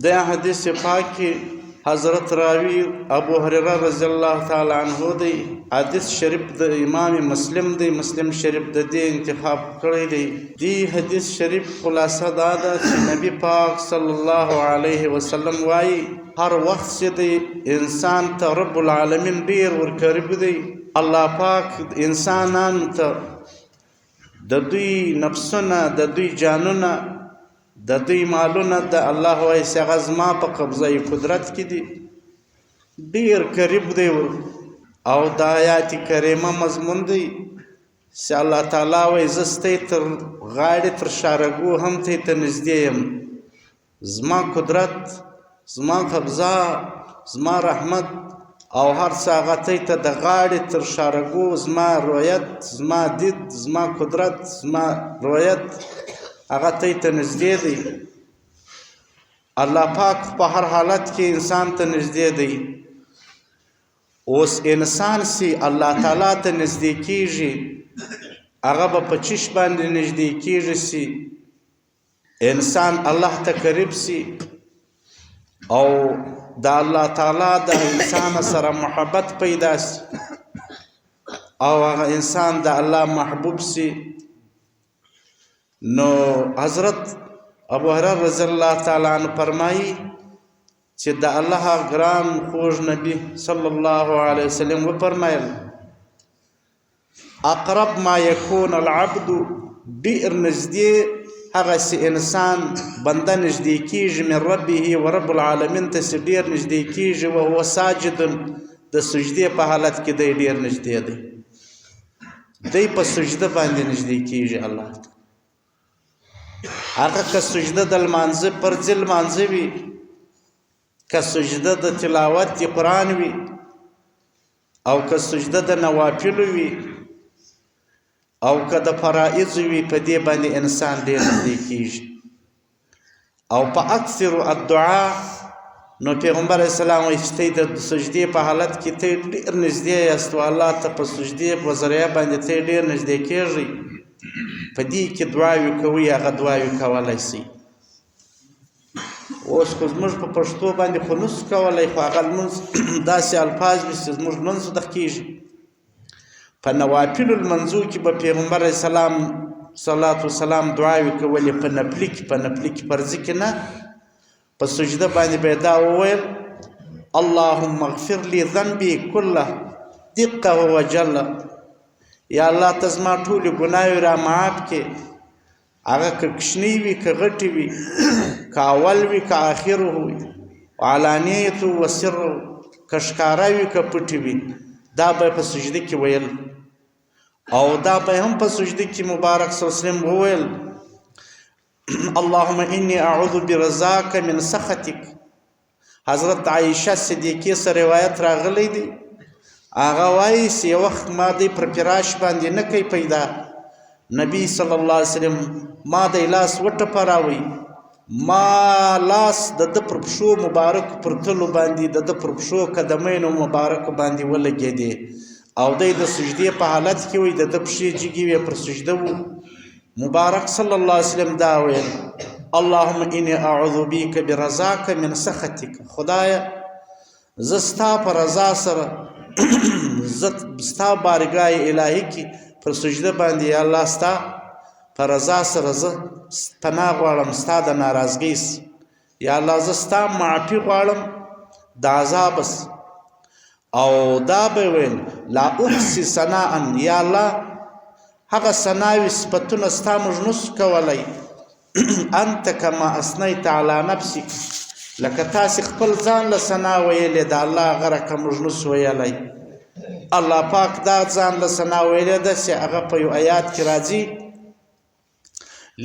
د حدیث پاک کې حضرت راوی ابو هريره رضی الله تعالی عنہ دی. حدیث شریف د امام مسلم دی. مسلم شریف د دې انتخاب کړی دی. دی حدیث شریف خلاصه دا ده چې نبی پاک صلی الله علیه وسلم وایي هر وخت چې د انسان ته رب العالمین ډیر ورقریب دی. الله پاک انسانانو ته د دوی نفسونه، د دوی جانونه، د دوی مالونه د الله وایي چې هغه زما په قبضه قدرت کې دي، ډېر قریب دی. او د آیات کریمه مضمون دی چې الله تعالی وایي زه ستی تر غاړې تر شارګو هم ته نږدې یم. زما قدرت، زما قبضه، زما رحمت او هر څه هغه ته د غاړې تر شارګو، زما رویت، زما دید، زما قدرت، زما رویت هغه ته نږدې دی. الله پاک په هر حالت کې انسان ته نږدې دی. اوس انسان سي الله تعالی ته نږدې کیږي، هغه به په چش باندې نږدې کیږي سي انسان الله ته قریب سي او د الله تعالی د انسان سره محبت پیدا سي او هغه انسان د الله محبوب سي. نو حضرت ابو هريره رضی الله تعالی عنہ فرمایي چې د الله ګران خوږ نبی صلی الله علیه وسلم وفرمایل اقرب ما يكون العبد، ډیر نږدې هغه سي انسان بنده نږدې کیږي من ربه و رب العالمین ته چې ډیر نږدې کیږي او هو ساجد، د سجدې په حالت کې دی ډیر نږدې دی. دی په سجده باندې نږدې کیږي الله ته. هغه که سجده د لمانځه پر ځل لمانځه وي، که سجده د تلاوت د قرآن وي، او که سجده د نوافل وي، او که د فرائض وي، په دې باندې انسان ډېر نږدې کیږي. او په اکثر الدعا نو پیغمبر اسلام وایي چې ته د سجدې په حالت کې ته ډېر نږدې یاست او الله ته په سجدې په ذریعه باندې ته ډېر نږدې کیږي. په دې کې دعاوې کوي، هغه دعاوې کولی سي. اوس خو زموږ په پښتو باندې خو نسو کولی، خو هغه لمونځ داسې الفاظ وي چې زموږ لمونځ صدق کېږي. په نوافلو لمنځو کې به پیغمبر اسلام صلوات وسلام دعاوې کولې، په نفلي کې، په نفلي کې، فرضي کې نه. په سجده باندې به یې دا وویل اللهم اغفر لي ذنبي كله دقه وجله، یا الله ته زما ټولې ګناوې را معاف کړې، هغه که کوچنۍ وي که غټې وي، که اول وي که آخر وي، علانیت و سر، که ښکاره وي که پټې وي. دا به په سجده کې ویل. او دا به هم په سجده کې مبارک صلی الله علیه وسلم وویل اللهم انی اعوذ برضاک من سخطک. حضرت عایشه صدیقې سره روایت راغلی دی، هغه وایي چې یو وخت ما دی پر فراش باندې نه کوي پیدا، نبی صلی الله علیه وسلم ما دی لاس وټپراوی، ما لاس د ده پر پښو مبارک پر تلو باندې د ده پر پښو قدمینو مبارکو باندې ولګېدې او دی د سجدې په حالت کې وي، د ده پښې جګې وې پر سجده و. مبارک صلی الله علیه وسلم دا ویل اللهم انی اعوذ بیک برضاک من سخطک. خدایه زه ستا په رضا سره ستا بارګاه الهي کې پر سجده باندې یا الله ستا په رضا سره زه پناه غواړم ستا د ناراضګۍ، یا الله زه ستا معافي غواړم د عذابس. او دا به ویل لا احصي ثناء، یا الله هغه ثناوي صفتونه ستا موږ نسو کولی انت کما اثنیت علی نفسک، لکه تاسې خپل ځان له ثنا ویلې د الله هغه رقم موږ نسو ویلی. الله پاک دا ځان له ثنا ویلې ده چې هغه په یو آیات کې راځي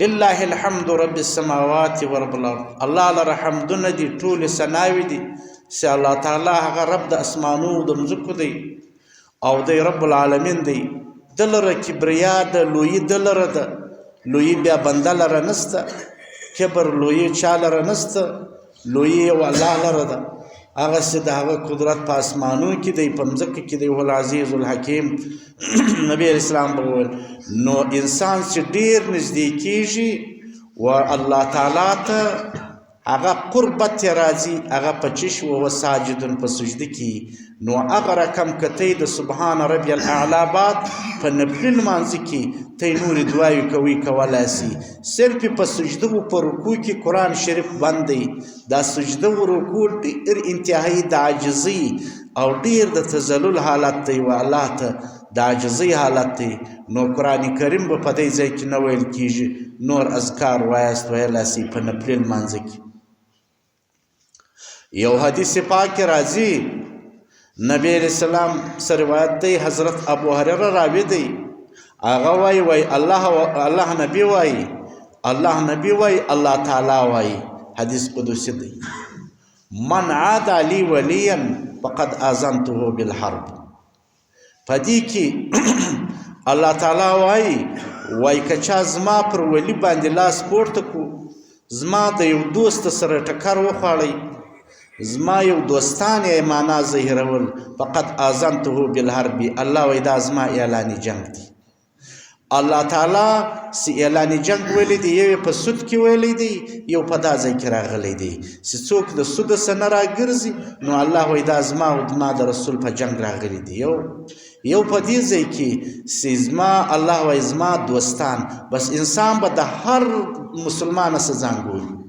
لله الحمد رب السماوات ورب الارض. الله لره حمدونه دي، ټولې ثناوي دي چې الله تعالی هغه رب د اسمانو د مځکو دی او دی رب العالمین دی. د لره کبریا ده، لویي د لره ده، لویي بیا بنده لره نسته، کبر لویي چا لره نسته، لویي یو الله لره ده. هغه چې د هغه قدرت په اسمانو کې دی، په مځکه کې دی، هو العزیز الحکیم. نبی اسلام به وویل نو انسان چې ډیر نږدې کیږي و الله تعالی ته هغه قربت یې راځي هغه په چش وهو ساجدون په سجده کې نو هغه رقم که ته د سبحان ربي الاعلی بعد په نفلي لمانځه کې ته نورې دعاوې کوي کولی سي صرف په سجده و په رکوع کې قرآن شریف بند دی دا سجده و رکوع ډېر انتهایي د عاجزۍ او ډېر د تذلل حالت دی و الله ته د عاجزۍ حالت دی نو قرآن کریم به په دې ځای کې نه ویل کېږي نور اذکار وایاست ویلی سي په نفلي لمانځه کې یو حدیث پاک راځي نبی علیہ السلام سره روایت دی حضرت ابو هریره راوی دی هغه وای الله نبی وای الله تعالی وای حدیث قدسی دی من عاد علی ولیا فقد آذنته بالحرب پدې کې الله تعالی وای کچا زما پر ولی باندې لاس پورته کو زما د یو دوست سره ټکر وخواړی زما یو دوستان یې معنا ظاهرول فقط آذنته بالحرب الله وای دا زما اعلاني جنگ دی الله تعالی سی اعلاني جنگ ویلی دی یو په سود کې ویلی دی یو په دا ځای کې راغلی دی چې څوک د سود څخه راګرځي نو الله وای دا زما او د رسول په جنگ راغلی دی یو په دې ځای کې چې زما الله وای زما دوستان بس انسان به د هر مسلمان څخه ځان ګوري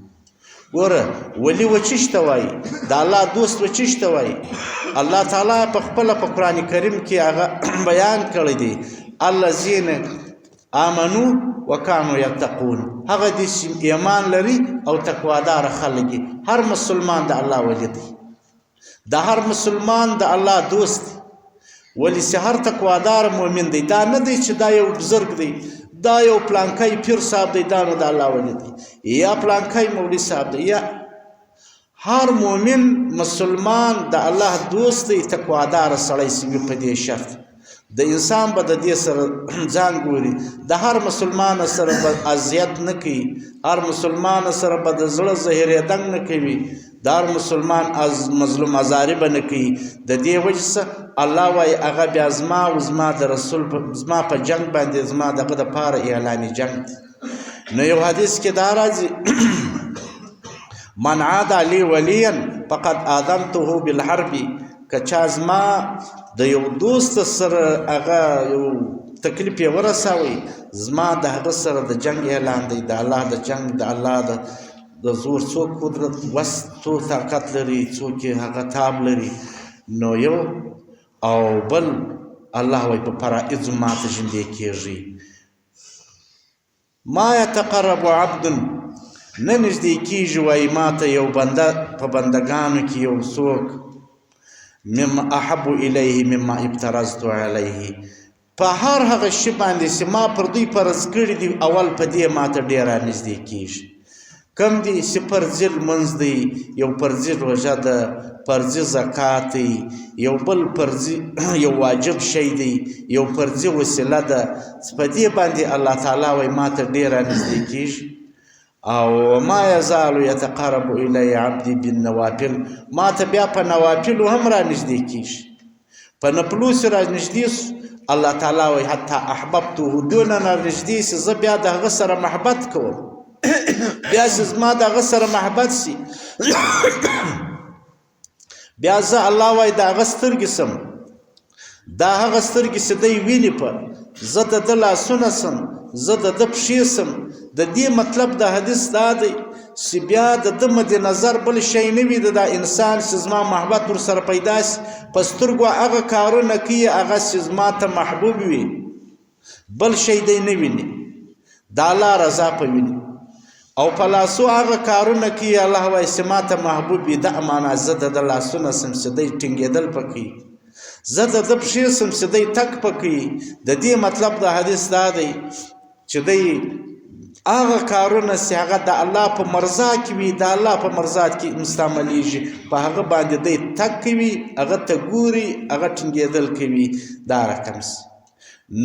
ګوره ولی وچشته وای د الله دوست وچشته وای الله تعالی په خپل په قرآن کریم کې هغه بیان کړی دی الذین آمنو وکانو یتقون هغه د ایمان لري او تقوادار خلک هر مسلمان د الله ولی دی د هر مسلمان د الله دوست ولی سه هر تقوادار مؤمن دی دا نه دی چې دا یو بزرګ دی دا یو پلانکای پیر صاحب دی دا نو د الله ولی دی یا پلانکای مولوی صاحب دی یا هر مؤمن مسلمان د الله دوست دی تقوادار سړی سی په دې شرط د انسان به د دې سره ځان ګوري د هر مسلمان سره به اذیت نه کوي هر مسلمان سره به د زړه زهرېدنګ نه کوي د هر مسلمان از مظلوم ازاری به نه کوي د دې وجه څه الله وایي هغه بیا زما او زما د رسول زما په جنګ باندې زما دغه دپاره اعلاني جنګ دی نو یو حدیث کې دا راځي من عاد علی ولیا فقد آذنته بالحرب کچا زما د یو دوست سره هغه یو تکلیف یې ورسوي زما د هغه سره د جنګ اعلان دی د الله د جنگ د الله د زور څوک قدرت وس څوک طاقت لري څوک هغه تاب لري نو یو او بل الله وایي په فرائض ماته ژوندی کېږي ما یتقرب عبد نه نږدې کېږي وایي ماته یو بنده په بندګانو کې یو څوک مما احب الیه مما ابترزت علیه په هر هغه شي باندې چې ما پر دوی فرض کړي دي اول په دې ماته ډېر نږدې کېږي کم دي چې فرضي لمونځ دی یو فرضي روژه ده فرضي زکات دی یو بل فرضي یو واجب شی دی یو فرضي وسیله ده په دې باندې الله تعالی وایي ماته ډېر نږدې کېږي او ما یزال یتقرب الی عبدی بالنوافل ما ته بیا په نوافلو هم را نږدې کېږي په نفلو سې را نږدې سو الله تعالی وایي حتی احببته دونه نه نږدې سي زه بیا د هغه سره محبت کوم بیا چې زما د هغه سره محبت سي بیا زه الله وایي د هغه سترګې سم دا هغه سترګې چې دی ویني په زه د ده لاسونه سم زه د ده پښې سم د دې مطلب د حدیث دا دی چې بیا د ده مد نظر بل شی نه وي د دا انسان چې زما محبت ورسره پیدا سي په سترګو هغه کارونه کوي هغه چې زما ته محبوب وي بل شی دی نه ویني د الله رضا په ویني او په لاسو هغه کارونه کوي الله وایي چې ما ته محبوب وي د امانه زه د ده لاسونه سم چې دی ټینګېدل پکوي زه د ده پښې سم چې دی تک پکوي د دې مطلب د حدیث دا دی چې دی هغه کارونه چې هغه د الله په مرضا کې وي د الله په مرضا کې مستعملیږي په هغه باندې دی تک کوي هغه ته ګوري هغه ټینګېدل کوي دا رقم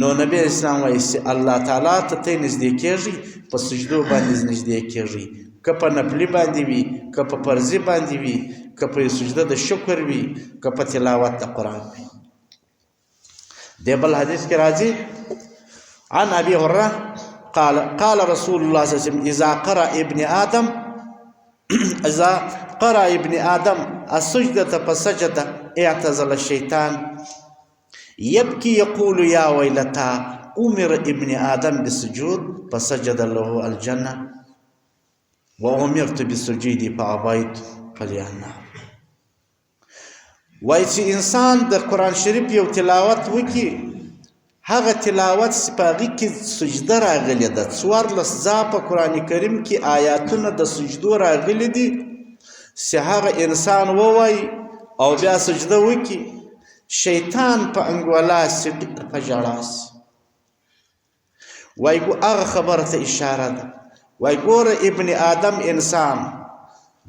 نو نبی اسلام وایي چې الله تعالی ته ته نږدې کېږي په سجدو باندې نږدې کېږي که په نفلي باندې وي که په فرضي باندې وي که په سجده د شکر وي که په تلاوت د قرآن وي دی بل حدیث کې راځي عن ابي هريره قال رسول الله صلى الله عليه وسلم اذا قرأ ابن آدم اذا قرأ ابن آدم السجدة فسجد اعتزل الشيطان يبكي يقول يا ويلتا أمر ابن آدم بالسجود فسجد له الجنة وأمرت بالسجود فأبيت فلي النار. وای چې انسان د قرآن شریف یو تلاوت وکړي، هغه تلاوت په هغې کې سجده راغلې ده. 14 ځا په قرآن کریم کې آیاتونه د سجدو راغلي دي چې هغه انسان ووایي او بیا سجده وکړي، شیطان په انګولا سي په ژړا سي. وای هغه خبره ته اشاره ده. وای ګوره ابن آدم انسان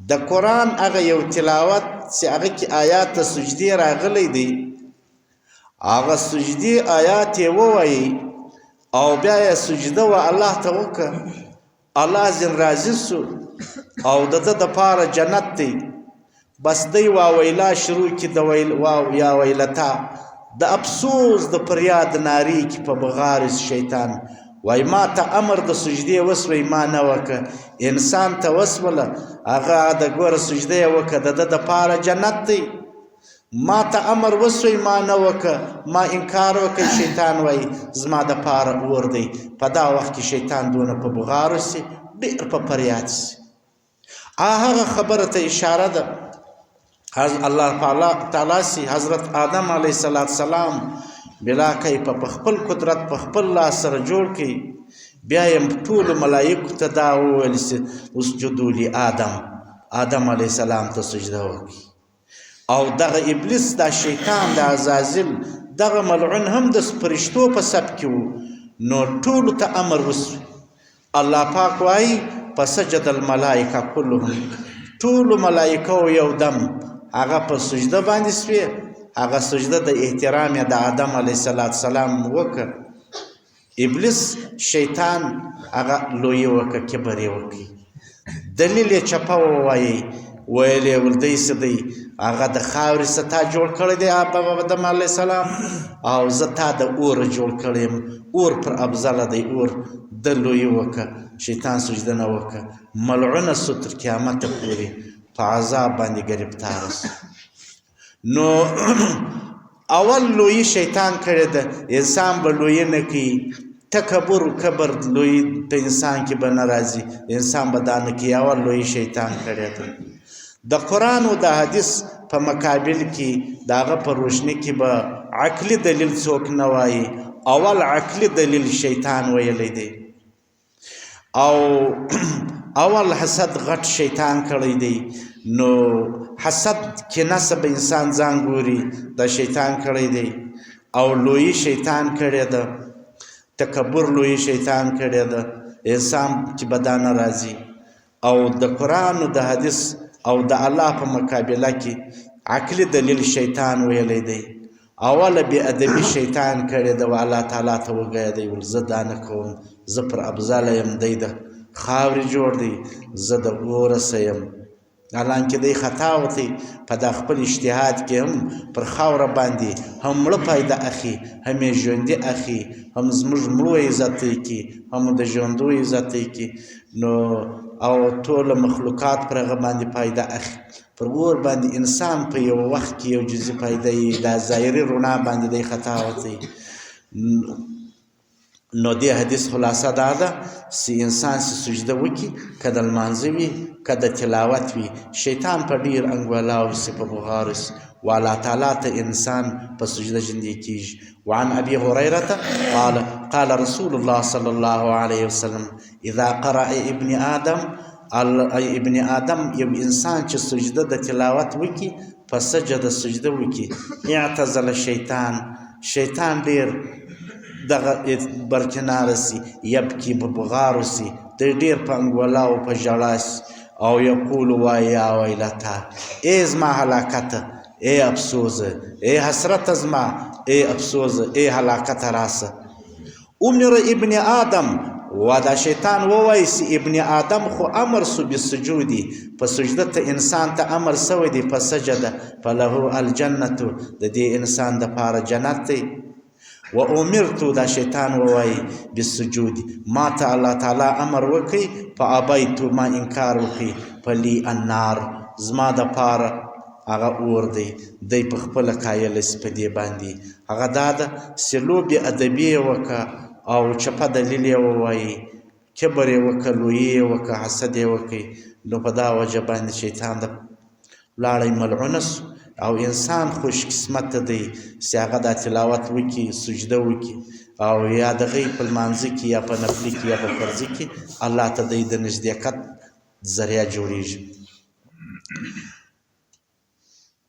د قرآن هغه یو تلاوت چې هغه کې آیات د سجدې راغلی دی، هغه سجدې آیات یې ووایي او بیا یې سجده و الله ته وکړه، الله ځین راضي سو او د ده دپاره جنت دی. بس دی واویلا شروع کړي د واو یا ویلتا، د افسوس د فریاد نارې کې په بغارز شیطان. وای ما ته امر د سجدې وسوی ما نه وکړه، انسان ته وسوله هغه د ګوره سجده یې وکړه، د ده دپاره جنت دی. ما ته امر وسوی ما نه وکړه، ما انکار وکړ، شیطان وای زما دپاره اور دی. په دا وخت کې شیطان دونه په بغارو سي، ډېر په فریاد سي. هغه خبره ته اشاره ده الله تعالی سي حضرت آدم علیه السلام بلا کیف په خپل قدرت په خپل لاس سره جوړ کړي، بیا یې ټولو ملایکو ته دا وویل چې اسجدوا لآدم، آدم علیه السلام ته سجده وکړي. او دغه ابلیس دا شیطان د عزازل دغه ملعون هم د فرشتو په سب کې و، نو ټولو ته امر وسو. الله پاک وایي فسجد الملائکه کلهم، ټولو ملایکو یو دم هغه په سجده باندې سوې. هغه سجده د احترام د آدم علیه السلام وکړه. ابلیس شیطان هغه لوی وکړه، کبر یې وکړي، دلیل یې چپه ووایي، ویل یې ولدی څه دی، هغه د خاورې څه تا جوړ کړی دی آدم علیه السلام، او زه تا د اوره جوړ کړی یم، اور پر افضله دی اور. د لوی وکړه، شیطان سجده نه وکړه، ملعونه سو تر قیامته پورې په عذاب باندې ګرفتاره سو. نو اول لوی شیطان کړی ده، انسان به لوی نه کوي، تکبر کبر لوی په انسان کې به نه راځي، انسان به دا نه کوي. اول لوی شیطان کړی ده. د قرآن او د حدیث په مقابل کې د هغه په روشني کې به عقلي دلیل څوک نه وایي، اول عقلي دلیل شیطان ویلی دی. او اول حسد غټ شیطان کړی دی. نو حسد کې نسب انسان ځان ګوري، دا شیطان کړی دی. او لوی شیطان کړی ده، تکبر لوی شیطان کړی ده، انسان چې به دا نه راځي. او د قرآن او د حدیث او د الله په مقابله کې عقلي دلیل شیطان ویلی دی. اوله بې ادبي شیطان کړی ده، و الله تعالی ته وګیه دی، ول زه دا نه کوم، زه پر افضله یم، دی د خاورې جوړ دی، زه د اوره څه یم. حالانکه دی خطا وتی په دا خپل اجتهاد کې هم پر خاوره باندې هم مړه پیدا اخی، هم یې ژوندي اخی، هم زموږ مړو عزت کوي، هم د ژوندو عزت کوي. نو او ټول مخلوقات پر هغه باندې پیدا اخی. پر اور باندې انسان په یو وخت کې یو جزء پیدا یي، دا ظاهري رڼا باندې دی خطا وتی. نو دی حدیث خلاصه دا ده چې انسان چې سجده وکړي، که د لمانځه وي که د تلاوت وي، شیطان په ډېر انګولاو سي، په بغارو سي، و الله تعالی ته انسان په سجده ژوندی کېږي. وعن ابي هريره قال رسول الله صلى الله عليه وسلم اذا قرأ ابن آدم یو انسان چې سجده د تلاوت وکړي، فسجد سجده وکړي، اعتزل شیطان ډېر دغه برکناره سي، یبکي په بغارو سي، د ډېر په انګولاو په ژړا سي، او یقول وایي یا ویلتا، ای زما هلاکته، ای افسوزه، ای حسرته زما، ای افسوزه، ای هلاکته راسه. امر ابن آدم، و دا شیطان ووایي چې ابن آدم خو امر سو بالسجودي، په سجده ته انسان ته امر سوی دی، په سجده فله الجنة، د دې انسان دپاره جنت دی. و امرتو، دا شیطان ووایي بالسجود، ما ته الله تعالی امر وکړي، فابیتو، ما انکار وکړي، فلی النار زما دپاره هغه اور دی دی په خپله قایله سي په دې باندې هغه دا ده چې لوبې ادبي یې وکړه او چپه دلیل یې ووایي کبر یې وکړه لویي یې وکړه حسد یې وکړي نو په دا وجه باندې شیطان د لاړی ملعونه سو او انسان خوش قسمته دی چې هغه دا تلاوت وکړي سجده وکړي او یا د غي په لمانځه کې یا په نفلي کې یا په فرضي کې الله ته دی د نزدېکت ذریعه جوړیږي.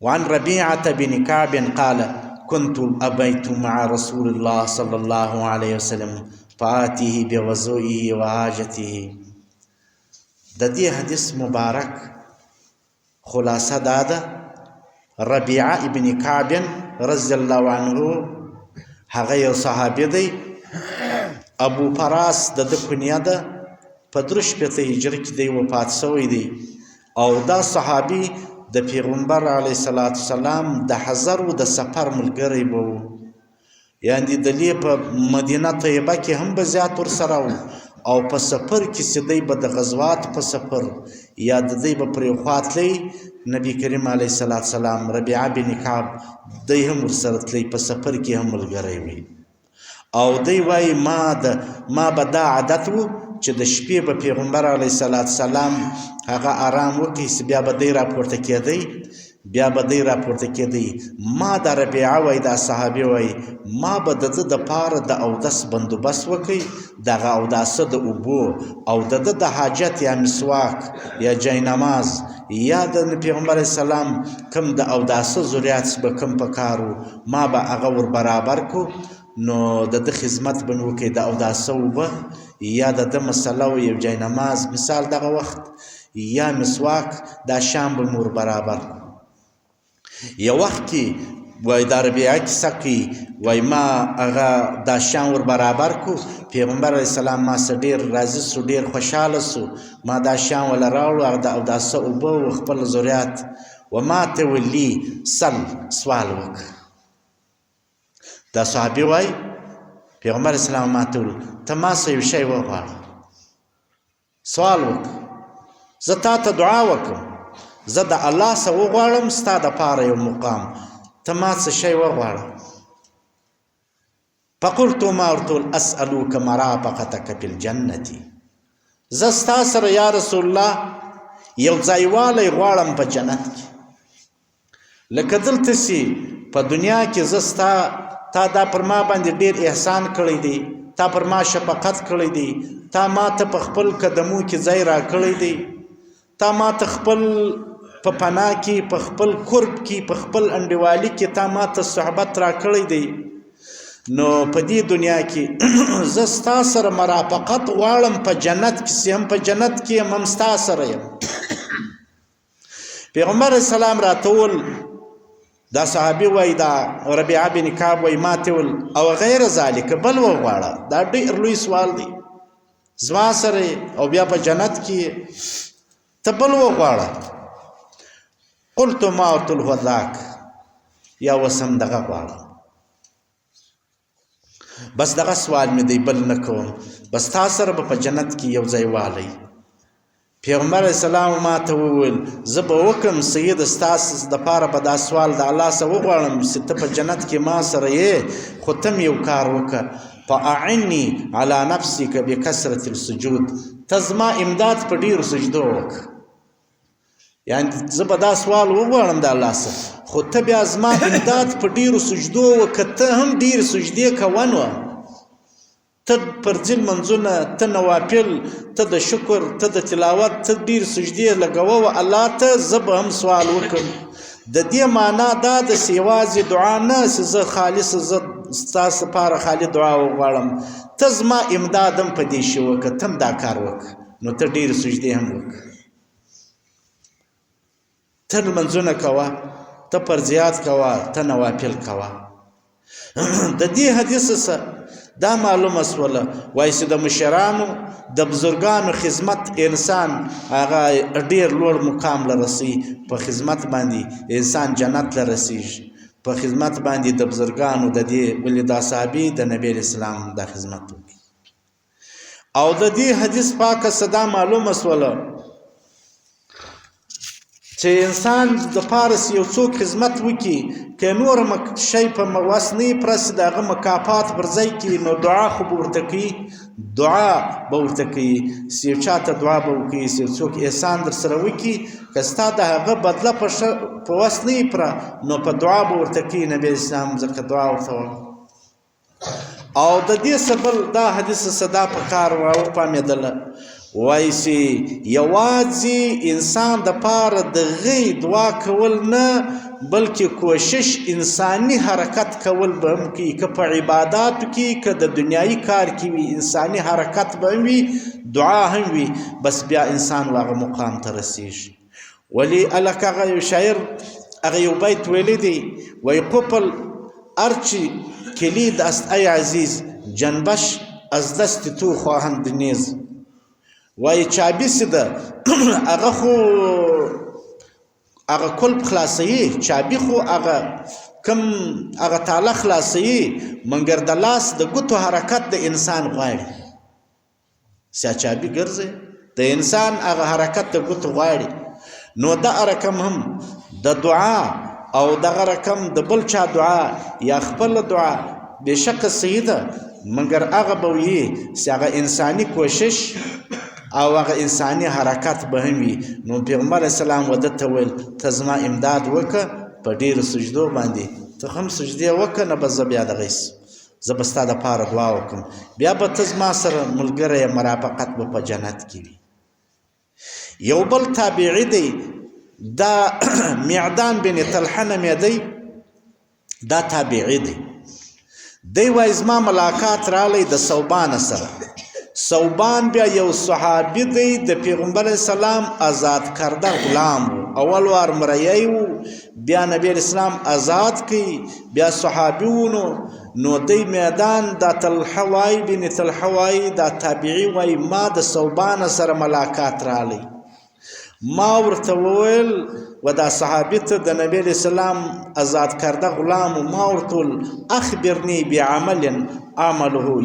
وعن ربيعة بن كعب قال كنت أبيت مع رسول الله صلى الله عليه وسلم فآتيه بوضوئه وحاجته. د دې حدیث مبارک خلاصه دا ده ربيعة ابن كعب رضی الله عنه هغه یو صحابي دی ابو فراس د کنیه ده په 3 هجري کې دی وفات شوی دی او دا صحابي د پیغمبر علیه الصلاة والسلام د حضر د سفر ملګری به و یعنې د دې په مدینه طیبه کې هم به زیات ورسره و او په سفر کې چې دی به د غزوات په سفر یا د دی به پرې خوا تللی نبی کریم علیه الصلاة والسلام ربیعه بن کعب دی هم ورسره تللی په سفر کې هم ملګری وي او دی وایي ما به دا عادت و چې د شپې به پیغمبر علیه الصلاة والسلام هغه آرام وکړي چې بیا به دی راپورته کېدی ما دا ربیعه وایي دا صحابي وایي ما به د ده دپاره د اودس بندوبست وکړي دغه اوداسه د اوبو او د ده د حاجت یا مسواک یا جاینماز یا د پیغمبر علیه السلام کم د اوداسه ضرورت به کم په کار و ما به هغه ور برابر کو نو د ده خدمت به مې وکړي د اوداسه اوبه یا د ده مسله و یو جاینماز مثال دغه وخت یا مسواک دا شام به مې ور برابر یو وخت کې وای دا ربیعه کیسه کوي وای ما هغه دا شام ور برابر کو پیغمبر علیه السلام ما څه ډېر راضي سو ډېر خوشحاله سو ما دا شام وله راوړو هغه د اوداسه اوبه و خپل ضرورت و ما ته ولي سوال وکړه دا صحابي وای پیغمبر اسلام ما ته وویل ته ما څه یو شی وغواړه سوال وکړه زه تا ته دعا وکړم زه د الله څه وغواړم ستا دپاره یو مقام ته ما څه شی وغواړه فقلت ما ورته ویل اسألوک مرافقتک فی الجنة زه ستا سره یا رسول الله یو ځایوالی غواړم په جنت کې لکه دلته چې په دنیا کې زه تا دا پر ما باندې ډېر احسان کړی دی تا پر ما شفقت کړی دی تا ما ته په خپل قدمو کې ځای راکړی دی تا ما ته خپل په پناه کې په خپل قرب کې په خپل انډیوالي کې تا ما ته صحبت راکړی دی نو په دې دنیا کې زه ستا سره مرافقت غواړم په جنت کې چې هم په جنت کې یم هم ستا سره یم پیغمبر اسلام راته وویل دا صحابي وای دا ربیعه بن کعب وای ما ته ویل او غیر ذلک بل وغواړه دا ډېر لوی سوال دی زما سره او بیا په جنت کې ته بل وغواړه قلت ما ورته هو ذاک یا وسم دغه غواړه بس دغه سوال مې دی بل نه کوم بس تا سره به په جنت کې یو ځای والی پیغمبر اسلام ما ته وویل زه به وکړم سید ستاسو دپاره به دا سوال د الله څخه وغواړم چې ته په جنت کې ما سره یې خو ته م یو کار وکړه فاعني على نفسك بکثرة السجود ته زما امداد په ډېرو سجدو وکړه یعنې زه به دا سوال وغواړم د الله څخه خو ته بیا زما امداد په ډېرو سجدو وکړه ته هم ډېرې سجدې کوه نو ته فرضي لمنځونه ته نوافل ته د شکر ته د تلاوت ته ډېر سجدې لګوه الله ته زه به هم سوال وکړم د دې معنا دا ده چې یوازې دعا نه چې زه خالص زه ستاسو لپاره خالي دعا وغواړم ته زما امداد هم په دې شي وکړه ته هم دا کار وکړه نو ته ډېرې سجدې هم وکړه ته لمنځونه کوه ته فرضیات کوه ته نوافل کوه د دې حدیث څخه دا معلومه شوله وایي چې د مشرانو د بزرګانو خدمت انسان هغه ډېر لوړ مقام له رسي په خدمت باندې انسان جنت له رسیږي په خدمت باندې د بزرګانو د دې ولې دا صحابي د نبی اسلام د خدمت وکړي او د دې حدیث پاکه صدا معلومه شوله چې انسان د پارس یو څوک خدمت وکړي که نور شی په وس نه پرسي د هغه مکافات پر ځای کړي نو دعا خو به ورته کوي دعا به ورته کوي چې یو چا ته دعا به وکړي چې یو څوک احسان در سره وکړي که ستا د هغه بدله په وس نه پره نو په دعا به ورته کوي نبي اسلام ځکه دعا ورته وکړه او د دې سبل دا حدیث صدا په کار وپامېدله وایي چې یوازې انسان د پاره د غي دعا کول نه بلکې کوشش انساني حرکت کول به هم کوي که په عباداتو کې که د دنیایي کار کې وي انساني حرکت به هم وي دعا هم وي بس بیا انسان هغه مقام ته رسیږي ولی الک هغه یو شاعر هغه یو بیت ویلی دی وایي قفل ارچی کلید است ای عزیز جنبش از دست تو خواهند نیز وای چابی سیده هغه خو هغه کلب خلاصوي چابی خو هغه کم هغه تاله خلاصوي منګر د لاس د ګوتو حرکت د انسان غواړي سیا چابی ګرځي د انسان هغه حرکت د ګوتو غواړي نو دا رقم هم د دعا او دغه رقم د بل چا دعا یا خپل دعا بشک صحیح ده مګر هغه به وي چې هغه انساني کوشش او هغه انساني حرکت به هم وي نو پیغمبر اسلام وده ته ویل ته زما امداد وکړه په ډېرو سجدو باندې ته هم سجدې وکړه نه به زه بیا دغه زه به ستا دپاره دعا وکړم بیا به ته زما سره ملګری مرافقت به په جنت کې وي یو بل تابعي دی دا معدان بن طلحه نومې دی دا تابعي دی دی وایي زما ملاقات رالی د ثوبان سره ثوبان بیا یو صحابي دی د پیغمبر اسلام آزاد کرده غلام و اول وار مریی و بیا نبی اسلام آزاد کی بیا صحابي و نو دی میدان دا طلحه وای بن طلحه وای دا تابعي وای ما د ثوبان سره ملاقات رالی ما ورته وویل و دا صحابي ته د نبی اسلام آزاد کرده غلام و ما ورته ویل اخبرني بعمل عمله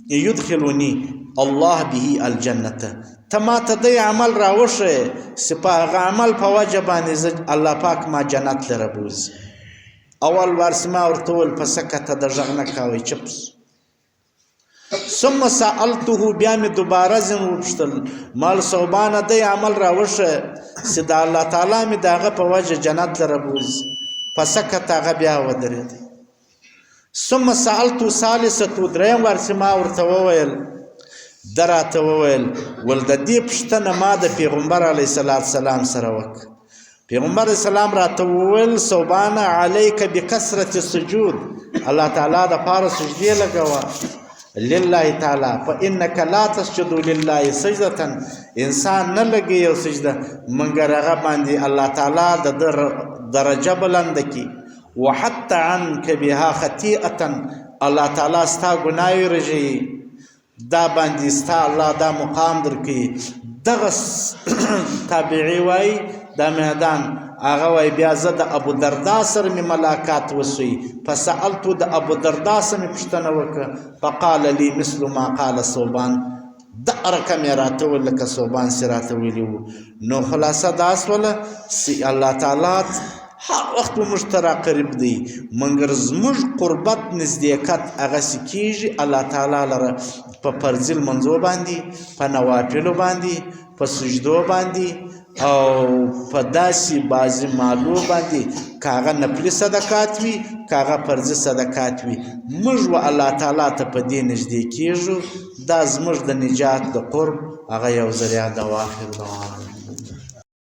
يدخلني الله به الجنة تما ته دی عمل راوشه سپا هغه عمل په وجه باندې الله پاک ما جنت لره بوزي اول ورسما ورته ویل په سکته د غږ نه کوي چپس ثم سألته بیا مې دوباره ځین وپوښتل مال ثوبانه دی عمل راوشه چې د الله تعالی مې د هغه په وجه جنت لره بوزي په سکته هغه بیا ودرېد ثم سألتو ثالثه دریم ورسې ما ورته وویل ده راته وویل ول د دې پوښتنه ما د پیغمبر علیه السلام سره وکړه پیغمبر اسلام راته وویل ثوبانه علیک بکثرة السجود الله تعالی د پاره سجدې لګوه لله تعالی فانک لا تسجد لله سجدة انسان نه لګي یو سجده مګر هغه باندې الله تعالی د درجه بلند کی وحتى عنك بها خطيئة الله تعالی ستا ګناه رجي دا باندې ستا الله دا مقام درکي دغه تابعي وای دا میدان هغه وای بیا زه د ابو دردا سره مې ملاقات وسوي فسألت د ابو دردا سره مې پوښتنه وکړه فقال لي مثل ما قال ثوبان د رقم یې راته وویل لکه ثوبان چې راته ویلي وو نو خلاصه دا سوله چې الله تعالی هر وخت موږ ته راقرب دی مګر زموږ قربت نزدېکت هغسې کېږي الله تعالی لره په فرضي لمنځو باندې په نوافلو باندې په سجدو باندې او په داسې بعضې مالو باندې که هغه نفلي صدقات وي که هغه فرضي صدقات وي موږ و الله تعالی ته په دې نږدې کېږو دا زموږ د نجات د قرب هغه یو ذریعه ده واخر دعوانا